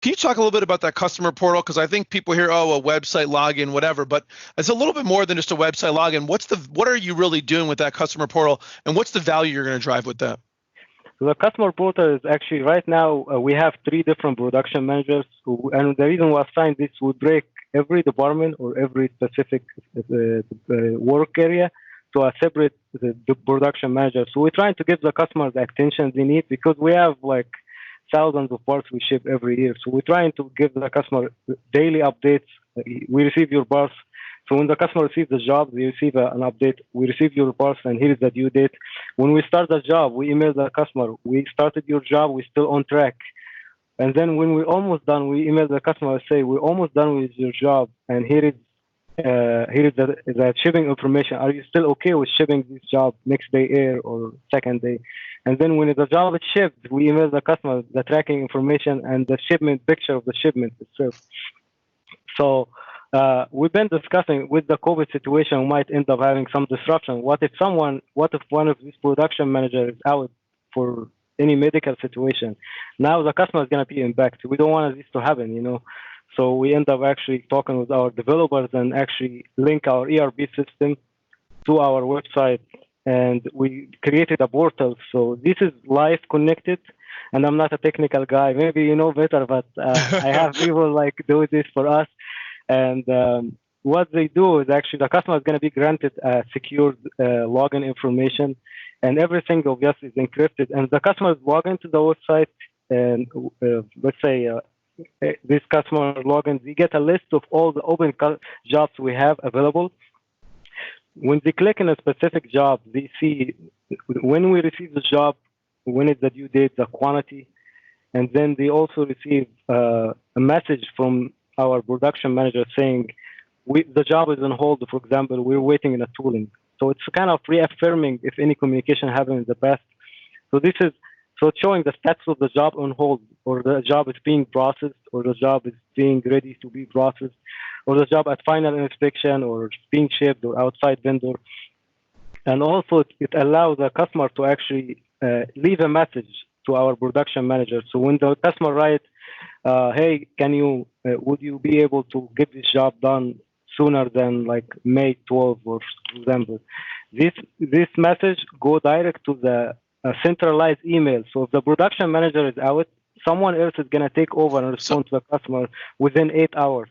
Can you talk a little bit about that customer portal? Because I think people hear, oh, a website login, whatever, but it's a little bit more than just a website login. What are you really doing with that customer portal, and what's the value you're going to drive with that? So the customer portal is actually right now we have 3 different production managers, and the reason we assigned this would break every department or every specific work area to a separate the production manager. So we're trying to give the customers the attention they need because we have like thousands of parts we ship every year. So we're trying to give the customer daily updates. We receive your parts. So when the customer receives the job, they receive an update. We receive your parts and here is the due date. When we start the job, we email the customer. We started your job. We're still on track. And then when we're almost done, we email the customer and say, we're almost done with your job. And here is the shipping information. Are you still okay with shipping this job next day air or second day? And then when the job is shipped, we email the customer the tracking information and the shipment picture of the shipment itself. So we've been discussing with the COVID situation, we might end up having some disruption. What if one of these production managers is out for any medical situation? Now the customer is going to be impacted. We don't want this to happen, you know. So we end up actually talking with our developers and actually link our ERP system to our website. And we created a portal. So this is live connected. And I'm not a technical guy. Maybe you know better, but I have people like do this for us. And what they do is actually the customer is going to be granted a secured login information, and everything of us is encrypted. And the customer log into the website, and let's say this customer login, they get a list of all the open jobs we have available. When they click on a specific job, they see when we receive the job, when is the due date, the quantity, and then they also receive a message from our production manager saying the job is on hold. For example, we're waiting in a tooling. So it's kind of reaffirming if any communication happened in the past. So this is it's showing the status of the job on hold, or the job is being processed, or the job is being ready to be processed, or the job at final inspection, or being shipped, or outside vendor. And also it allows the customer to actually leave a message to our production manager. So when the customer writes, hey, would you be able to get this job done sooner than like May 12 or December? This message go direct to the centralized email. So if the production manager is out, someone else is going to take over and respond to the customer within 8 hours.